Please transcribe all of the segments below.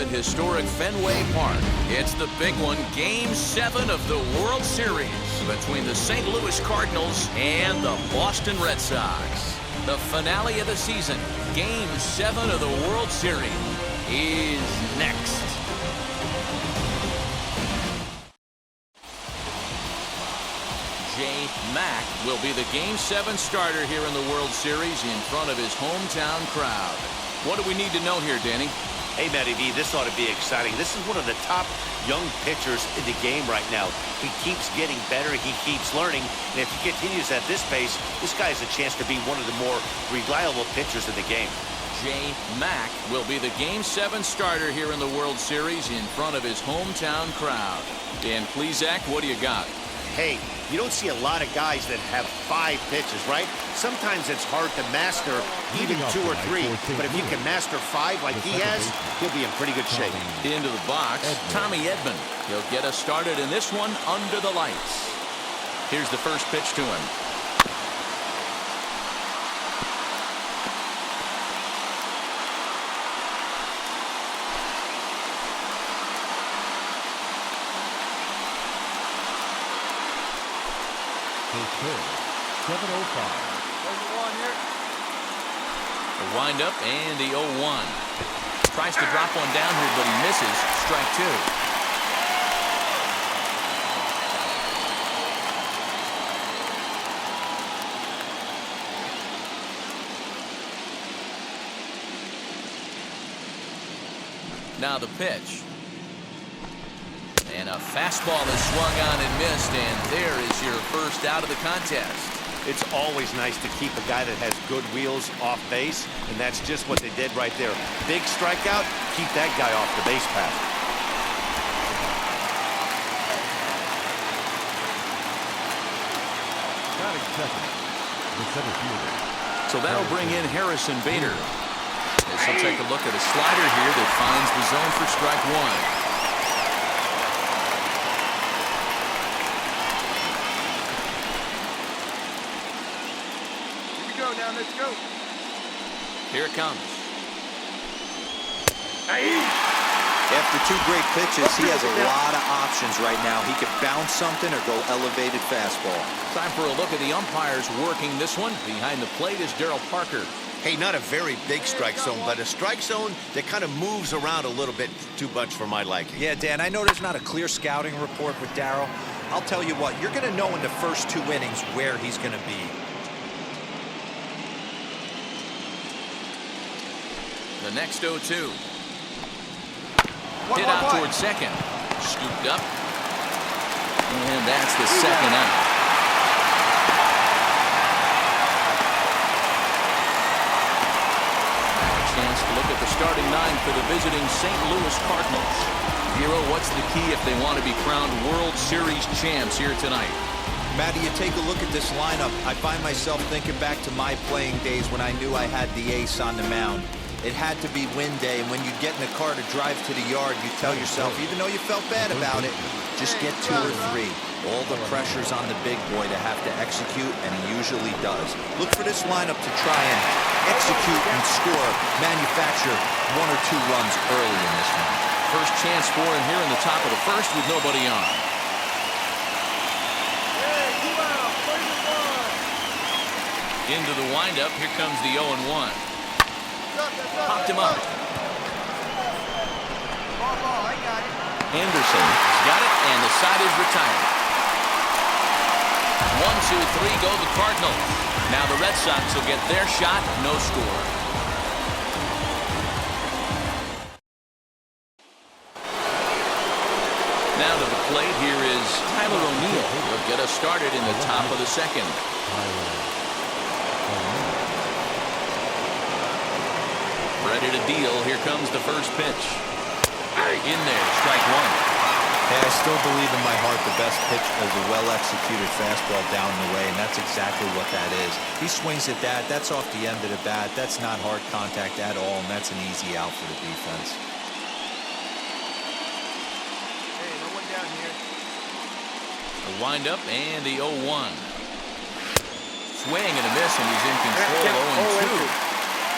at historic Fenway Park. It's the big one, Game 7 of the World Series between the St. Louis Cardinals and the Boston Red Sox. The finale of the season, Game 7 of the World Series, is next. Jay Mack will be the Game 7 starter here in the World Series in front of his hometown crowd. What do we need to know here, Danny? Hey, Matty V, this ought to be exciting. This is one of the top young pitchers in the game right now. He keeps getting better. He keeps learning. And if he continues at this pace, this guy has a chance to be one of the more reliable pitchers in the game. Jay Mack will be the Game 7 starter here in the World Series in front of his hometown crowd. Dan Plesac, what do you got? Hey, you don't see a lot of guys that have 5 pitches, right? Sometimes it's hard to master even 2 or 3, but if you can master 5 like he has, he'll be in pretty good shape. Into the box, Tommy Edman. He'll get us started in this one under the lights. Here's the first pitch to him. Pitch 7:05. The windup and the 0-1. Tries to drop one down here, but he misses. Strike 2. Now the pitch. And a fastball is swung on and missed, and there is your first out of the contest. It's always nice to keep a guy that has good wheels off base, and that's just what they did right there. Big strikeout, keep that guy off the base path. Batting second, the center fielder. So that'll bring in Harrison Bader. As he'll take a look at a slider here that finds the zone for strike 1. Let's go. Here it comes. After 2 great pitches, he has a lot of options right now. He could bounce something or go elevated fastball. Time for a look at the umpires working this one. Behind the plate is Darryl Parker. Hey, not a very big strike zone, but a strike zone that kind of moves around a little bit too much for my liking. Yeah, Dan, I know there's not a clear scouting report with Darryl. I'll tell you what, you're going to know in the first 2 innings where he's going to be. The next 0-2. Hit out towards second. Scooped up. And that's the second out. A chance to look at the starting 9 for the visiting St. Louis Cardinals. Hero, what's the key if they want to be crowned World Series champs here tonight? Matty, you take a look at this lineup. I find myself thinking back to my playing days when I knew I had the ace on the mound. It had to be win day, and when you get in the car to drive to the yard, you tell yourself, even though you felt bad about it, just get 2 or 3. All the pressure's on the big boy to have to execute, and he usually does. Look for this lineup to try and execute and score, manufacture 1 or 2 runs early in this one. First chance for him here in the top of the first with nobody on. Into the windup, here comes the 0-1. Popped him up. Anderson's got it, and the side is retired. 1, 2, 3 go the Cardinals. Now the Red Sox will get their shot, no score. Now to the plate, here is Tyler O'Neill. He'll get us started in the top of the second. Ready to deal. Here comes the first pitch. In there, strike 1. Hey, I still believe in my heart the best pitch is a well-executed fastball down the way, and that's exactly what that is. He swings at that. That's off the end of the bat. That's not hard contact at all, and that's an easy out for the defense. Hey, no one down here. The windup and the 0-1. Swing and a miss, and he's in control. 0-2.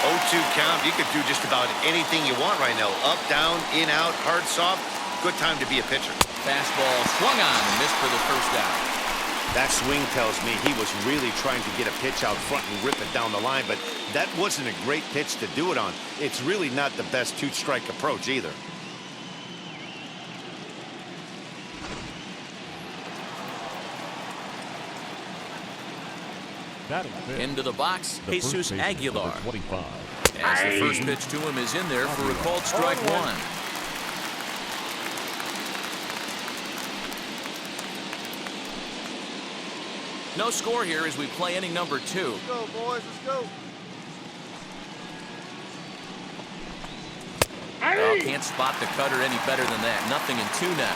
0-2 count. You could do just about anything you want right now. Up, down, in, out, hard, soft. Good time to be a pitcher. Fastball swung on and missed for the first out. That swing tells me he was really trying to get a pitch out front and rip it down the line, but that wasn't a great pitch to do it on. It's really not the best two-strike approach either. Into the box, Jesus Aguilar. 25. As the first pitch to him is in there for a called strike one. No score here as we play inning number 2. Let's go, boys. Let's go. Oh, can't spot the cutter any better than that. Nothing in 2 now.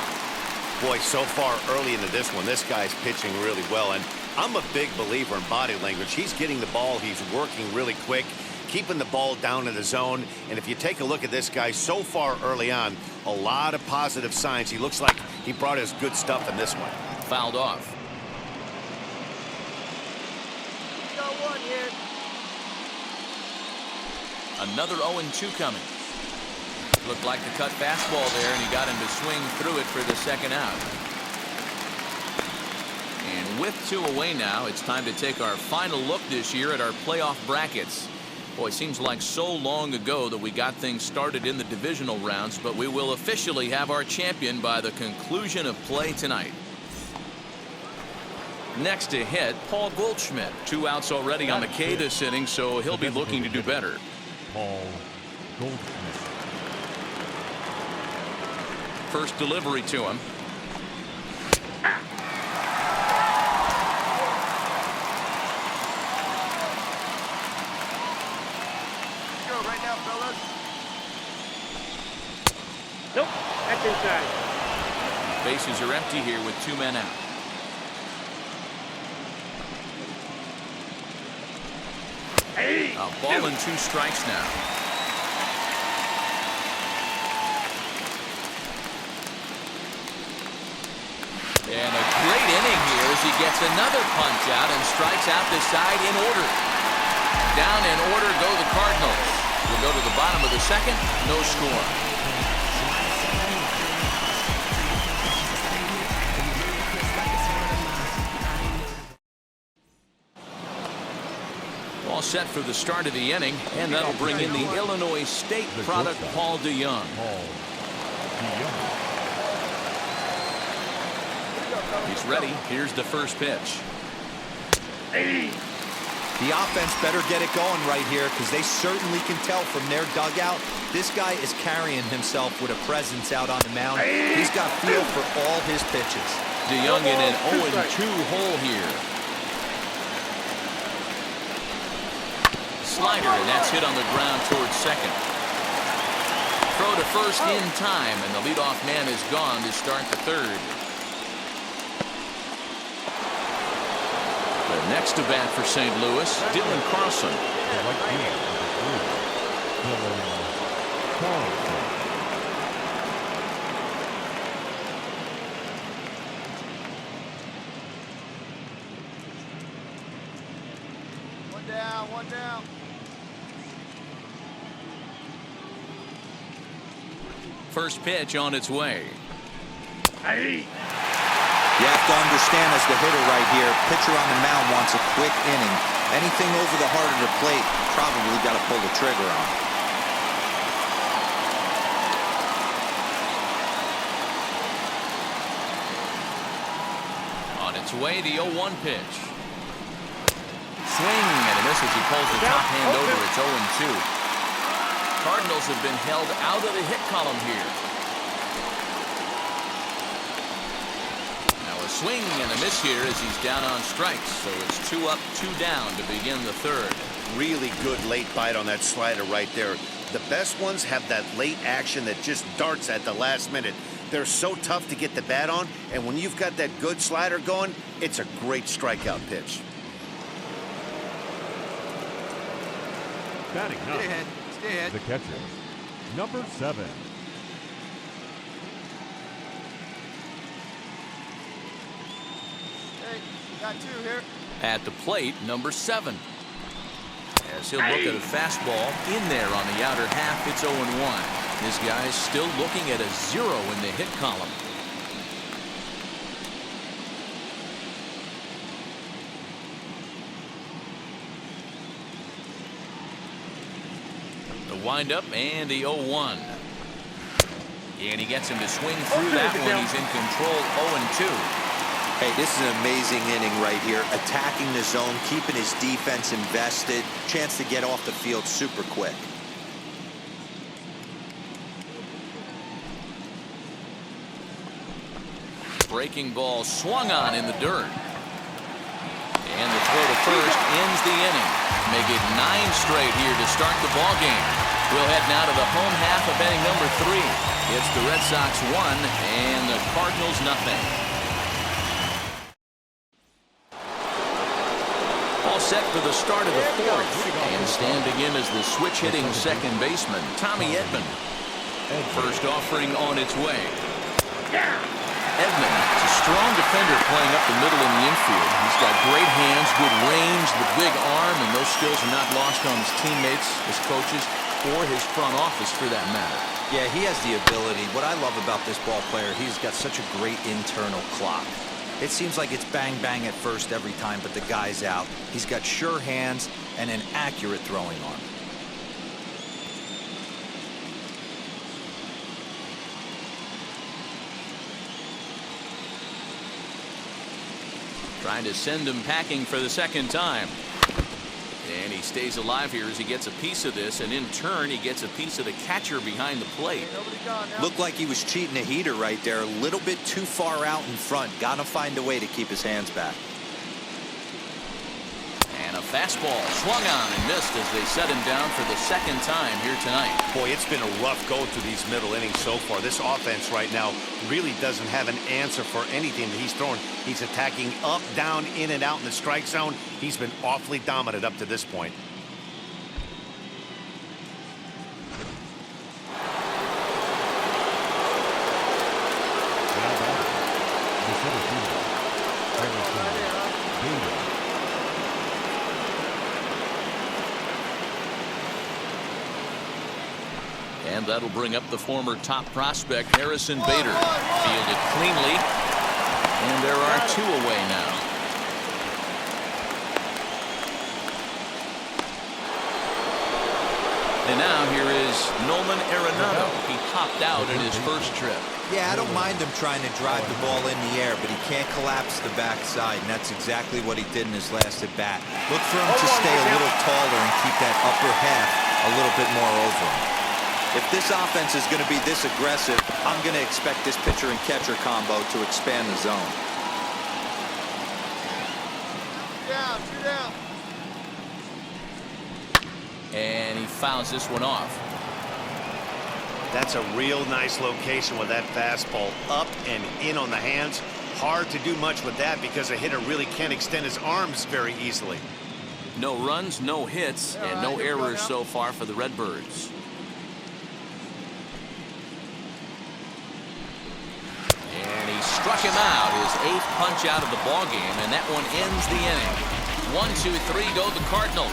Boy, so far early into this one, this guy's pitching really well, and I'm a big believer in body language. He's getting the ball, he's working really quick, keeping the ball down in the zone, and if you take a look at this guy so far early on, a lot of positive signs. He looks like he brought his good stuff in this one. Fouled off. We got one here. Another 0-2 coming. Looked like the cut fastball there, and he got him to swing through it for the second out. And with 2 away now, it's time to take our final look this year at our playoff brackets. Boy, it seems like so long ago that we got things started in the divisional rounds, but we will officially have our champion by the conclusion of play tonight. Next to hit, Paul Goldschmidt. 2 outs already on the K this inning, so he'll be looking to do better. Paul Goldschmidt. First delivery to him. Let's go right now, fellas. Nope, that's inside. Bases are empty here with 2 men out. A ball and 2 strikes now. And a great inning here as he gets another punch out and strikes out the side in order. Down in order go the Cardinals. We'll go to the bottom of the second. No score. All set for the start of the inning, and that'll bring in the Illinois State product, Paul DeYoung. He's ready. Here's the first pitch. The offense better get it going right here because they certainly can tell from their dugout this guy is carrying himself with a presence out on the mound. He's got feel for all his pitches. DeYoung in an 0-2 hole here. Slider, and that's hit on the ground towards second. Throw to first in time, and the leadoff man is gone to start the third. The next to bat for St. Louis, Dylan Carlson. One down, one down. First pitch on its way. You have to understand as the hitter right here, pitcher on the mound wants a quick inning. Anything over the heart of the plate, probably got to pull the trigger On on. its way, the 0-1 pitch. Swing and a miss as he pulls the top hand over. It's 0-2. Cardinals have been held out of the hit column here. Now a swing and a miss here as he's down on strikes. So it's 2 up, 2 down to begin the third. Really good late bite on that slider right there. The best ones have that late action that just darts at the last minute. They're so tough to get the bat on, and when you've got that good slider going, it's a great strikeout pitch. Batting up. Stay ahead. Stay ahead. The catcher, number 7. Hey, got 2 here. At the plate, number 7. As he'll look at a fastball in there on the outer half. It's 0-1. This guy's still looking at a 0 in the hit column. The windup and the 0-1. And he gets him to swing through that one. He's in control. 0-2. Hey, this is an amazing inning right here. Attacking the zone, keeping his defense invested. Chance to get off the field super quick. Breaking ball swung on in the dirt. And the throw to first ends the inning. Make it 9 straight here to start the ball game. We'll head now to the home half of inning number 3. It's the Red Sox 1 and the Cardinals nothing. All set for the start of the 4th. And standing in as the switch-hitting second baseman, Tommy Edman. First offering on its way. Edman is a strong defender playing up the middle in the infield. He's got great hands, good range, the big arm, and those skills are not lost on his teammates, his coaches, or his front office for that matter. Yeah, he has the ability. What I love about this ball player, he's got such a great internal clock. It seems like it's bang bang at first every time, but the guy's out. He's got sure hands and an accurate throwing arm. Trying to send him packing for the second time. And he stays alive here as he gets a piece of this, and in turn he gets a piece of the catcher behind the plate. Looked like he was cheating a heater right there. A little bit too far out in front. Gotta find a way to keep his hands back. And a fastball swung on and missed as they set him down for the second time here tonight. Boy, it's been a rough go through these middle innings so far. This offense right now really doesn't have an answer for anything that he's throwing. He's attacking up, down, in and out in the strike zone. He's been awfully dominant up to this point. And that'll bring up the former top prospect, Harrison Bader. Fielded cleanly. And there are 2 away now. And now here is Nolan Arenado. He popped out in his first trip. Yeah, I don't mind him trying to drive the ball in the air, but he can't collapse the backside, and that's exactly what he did in his last at-bat. Look for him to stay a little taller and keep that upper half a little bit more over him. If this offense is going to be this aggressive, I'm going to expect this pitcher and catcher combo to expand the zone. Two down. And he fouls this one off. That's a real nice location with that fastball up and in on the hands. Hard to do much with that because a hitter really can't extend his arms very easily. No runs, no hits, and no errors so far for the Redbirds. And he struck him out, his 8th punch out of the ballgame, and that one ends the inning. 1, 2, 3 go the Cardinals.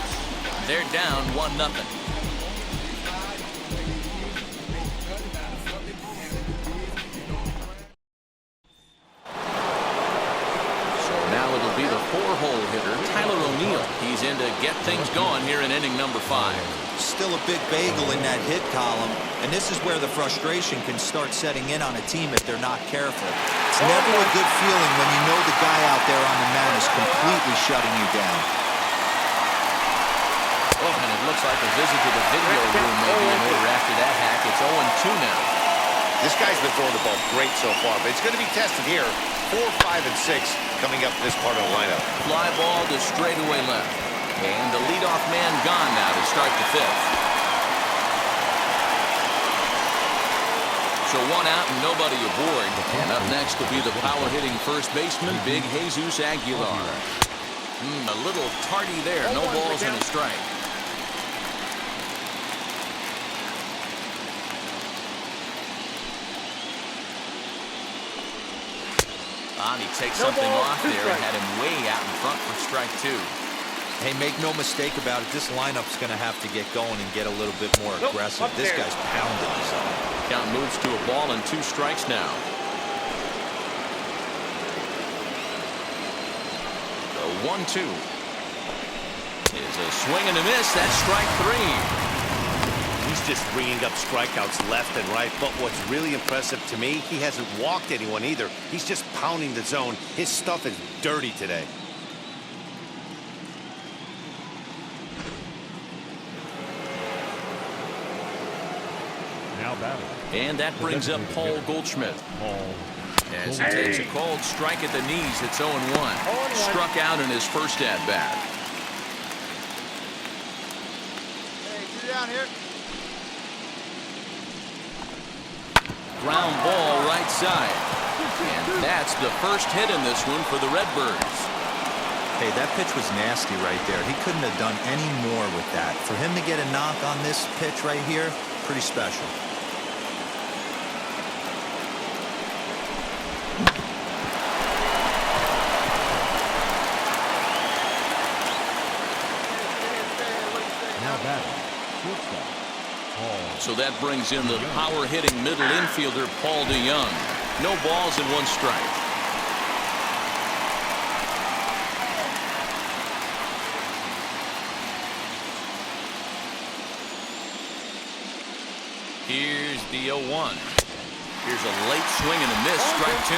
They're down 1-0. Four-hole hitter Tyler O'Neill. He's in to get things going here in inning number 5. Still a big bagel in that hit column, and this is where the frustration can start setting in on a team if they're not careful. It's never a good feeling when you know the guy out there on the mound is completely shutting you down. Oh, and it looks like a visit to the video room may be in order after that hack. It's 0-2 now. This guy's been throwing the ball great so far, but it's going to be tested here. 4, 5, and 6 coming up in this part of the lineup. Fly ball to straightaway left. And the leadoff man gone now to start the 5th. So 1 out and nobody aboard. And up next will be the power-hitting first baseman, Big Jesus Aguilar. A little tardy there. No balls and a strike. He takes something off there and had him way out in front for strike 2. Hey, make no mistake about it. This lineup's going to have to get going and get a little bit more aggressive. Up This there. guy's pounding his own. Count moves to a ball and 2 strikes now. The 1-2 is a swing and a miss. That's strike 3. He's just ringing up strikeouts left and right. But what's really impressive to me, he hasn't walked anyone either. He's just pounding the zone. His stuff is dirty today. Now batting. And that brings up Paul Goldschmidt. Paul As he takes a cold strike at the knees, it's 0-1. Struck out in his first at-bat. Hey, 2 down here. Ground ball right side. And that's the first hit in this one for the Redbirds. Hey, that pitch was nasty right there. He couldn't have done any more with that. For him to get a knock on this pitch right here, pretty special. Now batting. Shortstop. Paul. So that brings in the power-hitting middle infielder, Paul DeYoung. No balls and 1 strike. Here's the 0-1. Here's a late swing and a miss, strike 2.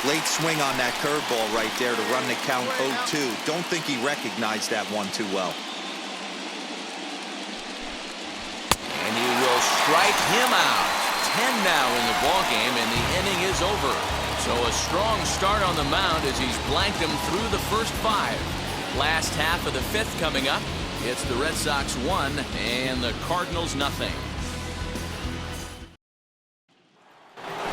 Late swing on that curveball right there to run the count 0-2. Don't think he recognized that one too well. And he will strike him out. 10 now in the ballgame, and the inning is over. So a strong start on the mound as he's blanked him through the first 5. Last half of the 5th coming up. It's the Red Sox 1 and the Cardinals nothing.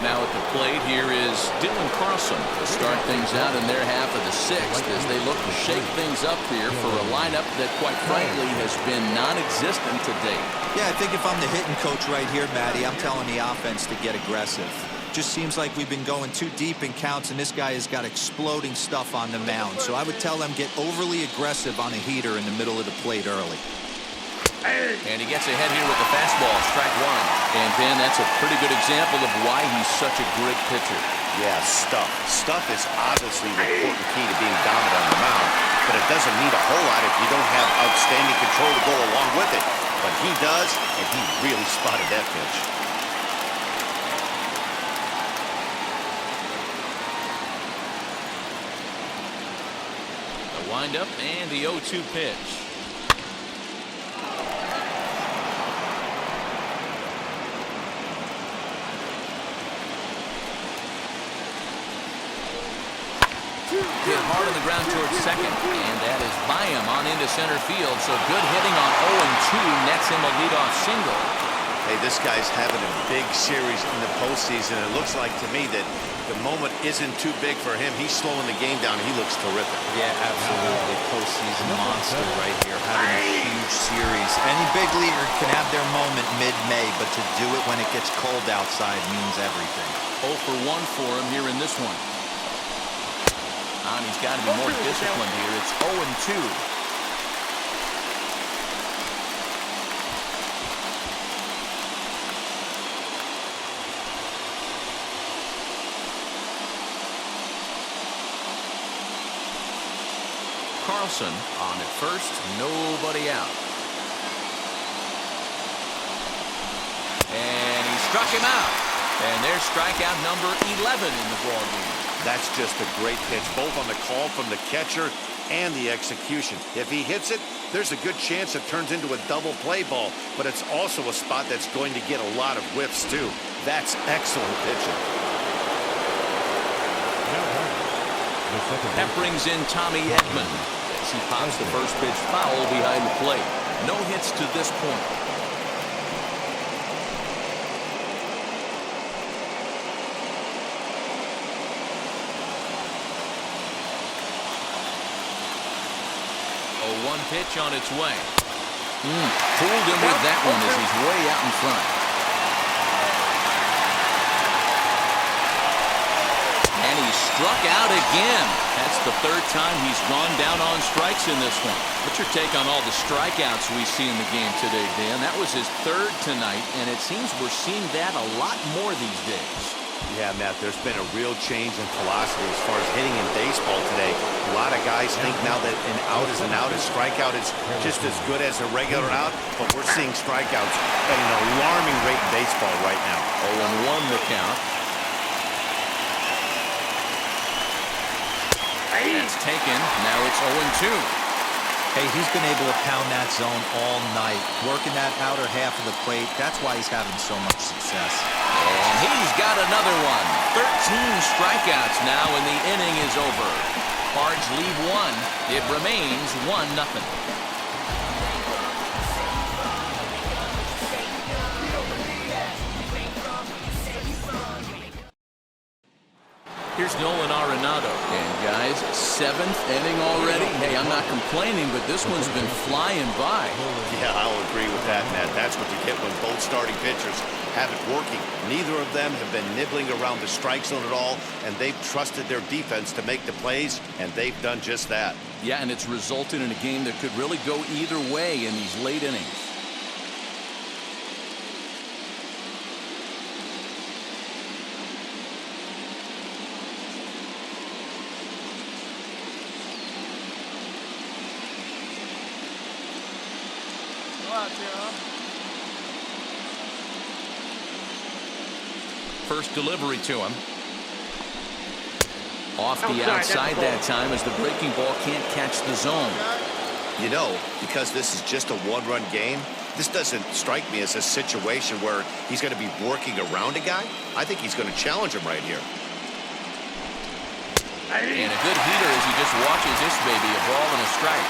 Now at the plate here is Dylan Carlson to start things out in their half of the 6th as they look to shake things up here for a lineup that quite frankly has been non-existent to date. Yeah, I think if I'm the hitting coach right here, Matty, I'm telling the offense to get aggressive. Just seems like we've been going too deep in counts, and this guy has got exploding stuff on the mound. So I would tell them get overly aggressive on a heater in the middle of the plate early. And he gets ahead here with the fastball, strike 1. And Ben, that's a pretty good example of why he's such a great pitcher. Yeah, stuff. Stuff is obviously the important key to being dominant on the mound, but it doesn't mean a whole lot if you don't have outstanding control to go along with it. But he does, and he really spotted that pitch. The windup and the 0-2 pitch. Hit hard on the ground towards second, and that is by him on into center field. So good hitting on 0-2 nets him a leadoff single. Hey, this guy's having a big series in the postseason. It looks like to me that the moment isn't too big for him. He's slowing the game down. He looks terrific. Yeah, absolutely. Postseason monster right here, having a huge series. Any big leaguer can have their moment mid-May, but to do it when it gets cold outside means everything. 0 for 1 for him here in this one. And he's got to be more disciplined here. It's 0-2. Carlson on at first, nobody out. And he struck him out. And there's strikeout number 11 in the ballgame. That's just a great pitch, both on the call from the catcher and the execution. If he hits it, there's a good chance it turns into a double play ball, but it's also a spot that's going to get a lot of whiffs, too. That's excellent pitching. That brings in Tommy Edman as he pops the first pitch foul behind the plate. No hits to this point. One pitch on its way. Fooled him with that one as he's way out in front. And he struck out again. That's the third time he's gone down on strikes in this one. What's your take on all the strikeouts we see in the game today, Dan? That was his third tonight, and it seems we're seeing that a lot more these days. Yeah, Matt, there's been a real change in philosophy as far as hitting in baseball today. A lot of guys think now that an out is an out, a strikeout is just as good as a regular out, but we're seeing strikeouts at an alarming rate in baseball right now. 0-1 the count. That's taken. Now it's 0-2. Hey, he's been able to pound that zone all night, working that outer half of the plate. That's why he's having so much success. And he's got another one. 13 strikeouts now, and the inning is over. Cards lead one. It remains 1-0. Here's Nolan Arenado. And guys, 7th inning already. Hey, I'm not complaining, but this one's been flying by. Yeah, I'll agree with that, Matt. That's what you get when both starting pitchers have it working. Neither of them have been nibbling around the strike zone at all, and they've trusted their defense to make the plays, and they've done just that. Yeah, and it's resulted in a game that could really go either way in these late innings. First delivery to him. Off the outside that time as the breaking ball can't catch the zone. You know, because this is just a one-run game, this doesn't strike me as a situation where he's going to be working around a guy. I think he's going to challenge him right here. And a good heater as he just watches this baby, a ball and a strike.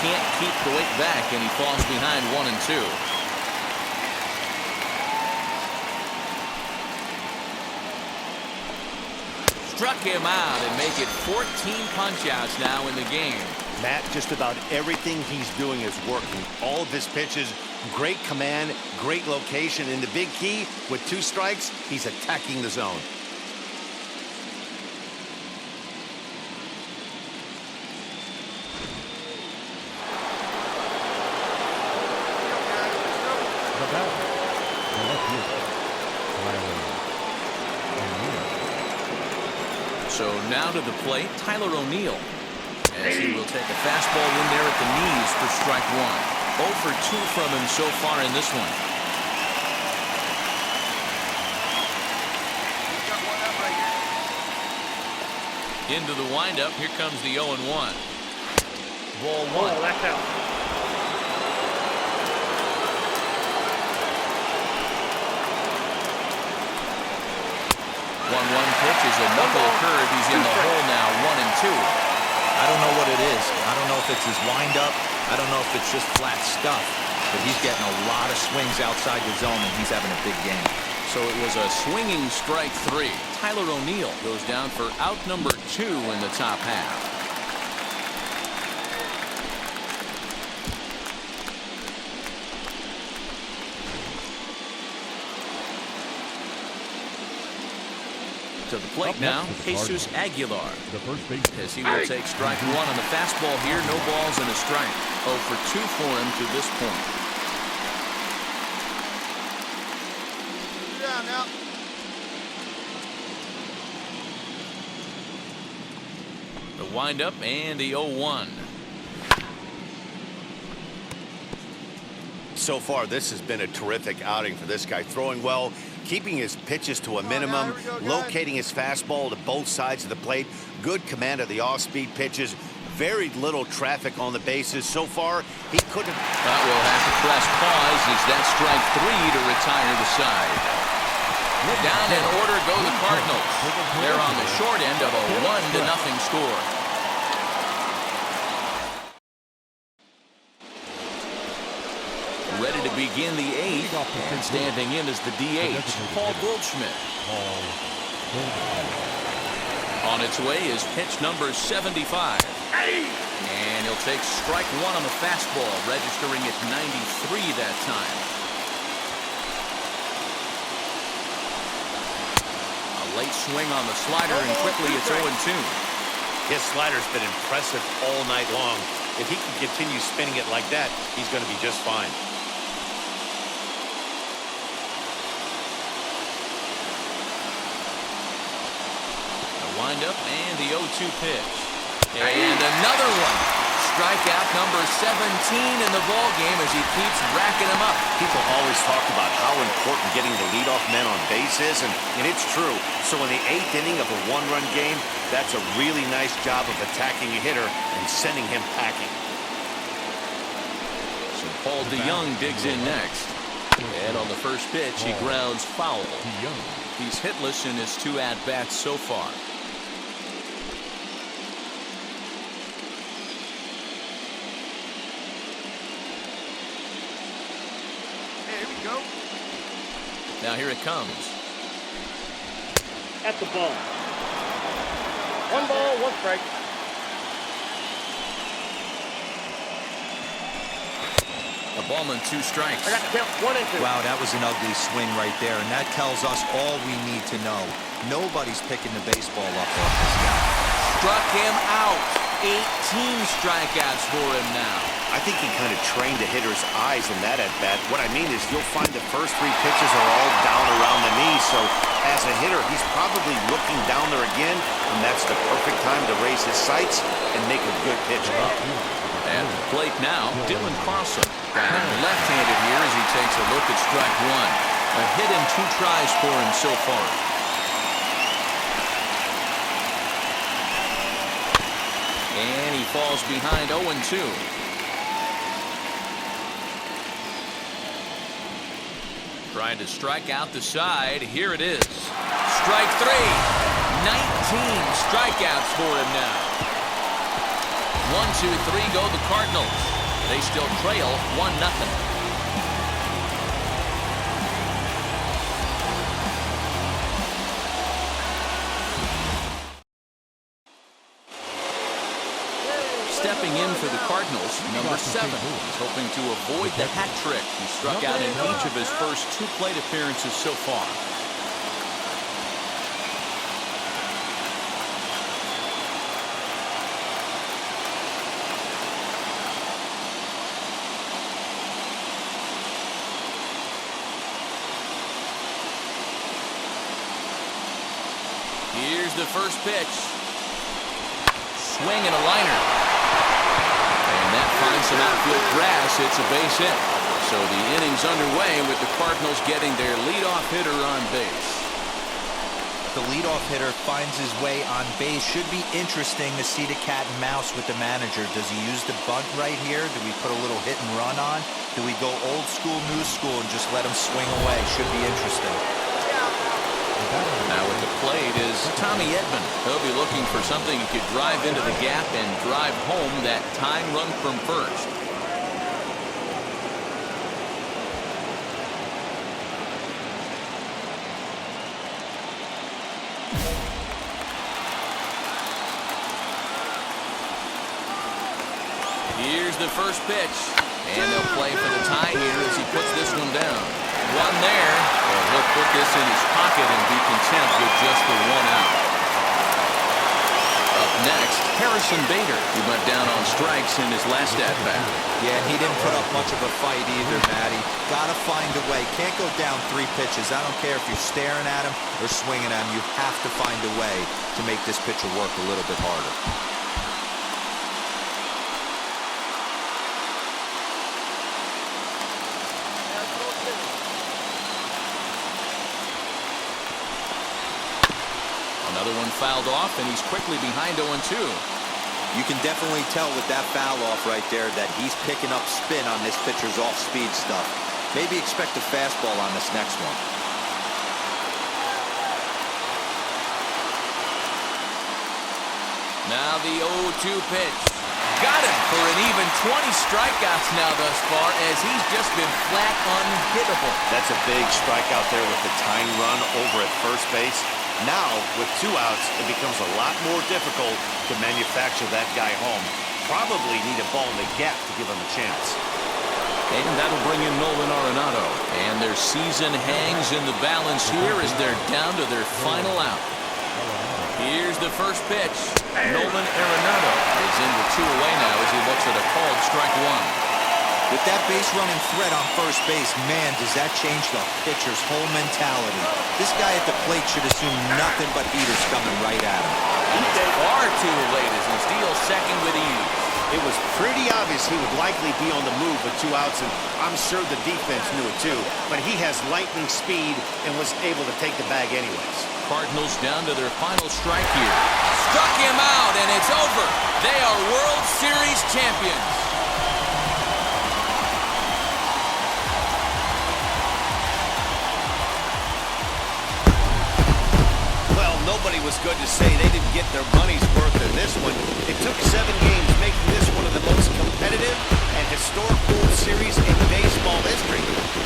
Can't keep the weight back, and he falls behind 1-2. Struck him out and make it 14 punch-outs now in the game. Matt, just about everything he's doing is working. All of his pitches, great command, great location, and the big key, with 2 strikes, he's attacking the zone. So now to the plate, Tyler O'Neill. As he will take a fastball in there at the knees for strike 1. 0 for 2 from him so far in this one. Into the windup, here comes the 0-1. Ball 1. Oh, that's out. 1-1 pitch is a knuckle curve. He's in the hole now, 1-2. I don't know what it is. I don't know if it's his windup. I don't know if it's just flat stuff. But he's getting a lot of swings outside the zone, and he's having a big game. So it was a swinging strike 3. Tyler O'Neill goes down for out number 2 in the top half. To the plate now, Jesus Aguilar. The first base. As he will take strike 1 on the fastball here. No balls and a strike. 0 for 2 for him to this point. Down now. The windup and the 0-1. So far, this has been a terrific outing for this guy. Throwing well, keeping his pitches to a minimum, locating his fastball to both sides of the plate, good command of the off-speed pitches, very little traffic on the bases. So far, he couldn't. But we'll have to press pause as that strike 3 to retire the side. Down in order go the Cardinals. They're on the short end of a 1-0 score. Ready to begin the 8th, and standing in is the DH, Paul Goldschmidt. On its way is pitch number 75. And he'll take strike 1 on the fastball, registering at 93 that time. Late swing on the slider, and quickly it's 0-2. His slider's been impressive all night long. If he can continue spinning it like that, he's going to be just fine. The windup and the 0-2 pitch. And another one. Strikeout number 17 in the ballgame as he keeps racking them up. People always talk about how important getting the leadoff men on base is, and it's true. So in the 8th inning of a one-run game, that's a really nice job of attacking a hitter and sending him packing. So Paul DeYoung digs in next. And on the first pitch, he grounds foul. He's hitless in his 2 at-bats so far. Now here it comes. At the ball. 1 ball, 1 strike. A ballman, 2 strikes. I got to count 1 and 2. Wow, that was an ugly swing right there, and that tells us all we need to know. Nobody's picking the baseball up off this guy. Struck him out. 18 strikeouts for him now. I think he kind of trained the hitter's eyes in that at-bat. What I mean is you'll find the first 3 pitches are all down around the knee, so as a hitter, he's probably looking down there again, and that's the perfect time to raise his sights and make a good pitch up. At the plate now, Dylan Carlson. Left-handed here as he takes a look at strike 1. A hit in 2 tries for him so far. And he falls behind 0-2. Trying to strike out the side. Here it is. Strike 3. 19 strikeouts for him now. 1, 2, 3 go the Cardinals. They still trail 1-0. Stepping in for the Cardinals, number 7. He's hoping to avoid the hat trick. He struck out in each of his first 2 plate appearances so far. Here's the first pitch. Swing and a liner. And that finds some outfield grass. It's a base hit. So the inning's underway with the Cardinals getting their leadoff hitter on base. The leadoff hitter finds his way on base. Should be interesting to see the cat and mouse with the manager. Does he use the bunt right here? Do we put a little hit and run on? Do we go old school, new school, and just let him swing away? Should be interesting. Now at the plate is Tommy Edman. He'll be looking for something he could drive into the gap and drive home that tying run from first. Here's the first pitch. And they'll play for the tie here as he puts this one down. 1 there. And he'll put this in his pocket and be content with just the 1 out. Up next, Harrison Bader. He went down on strikes in his last at-bat. Yeah, he didn't put up much of a fight either, Matty. Gotta find a way. Can't go down 3 pitches. I don't care if you're staring at him or swinging at him. You have to find a way to make this pitcher work a little bit harder. Another one fouled off, and he's quickly behind 0-2. You can definitely tell with that foul off right there that he's picking up spin on this pitcher's off-speed stuff. Maybe expect a fastball on this next one. Now the 0-2 pitch. Got him for an even 20 strikeouts now thus far, as he's just been flat unhittable. That's a big strikeout there with the tying run over at first base. Now, with 2 outs, it becomes a lot more difficult to manufacture that guy home. Probably need a ball in the gap to give him a chance. And that'll bring in Nolan Arenado. And their season hangs in the balance here as they're down to their final out. Here's the first pitch. Nolan Arenado is in with 2 away now as he looks at a called strike 1. With that base running threat on first base, man, does that change the pitcher's whole mentality. This guy at the plate should assume nothing but heaters coming right at him. Far too late as he steals second with ease. It was pretty obvious he would likely be on the move with 2 outs, and I'm sure the defense knew it too. But he has lightning speed and was able to take the bag anyways. Cardinals down to their final strike here. Struck him out, and it's over. They are World Series champions. Nobody was good to say they didn't get their money's worth in this one. It took 7 games, making this one of the most competitive and historic World Series in baseball history.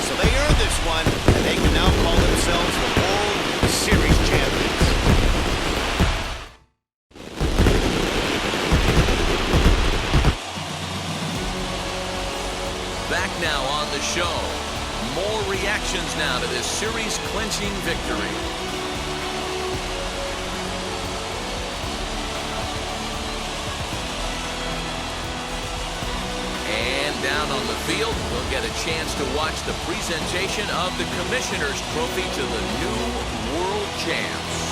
So they earned this one, and they can now call themselves the World Series champions. Back now on the show. More reactions now to this series-clinching victory. Down on the field, we'll get a chance to watch the presentation of the Commissioner's Trophy to the new world champs.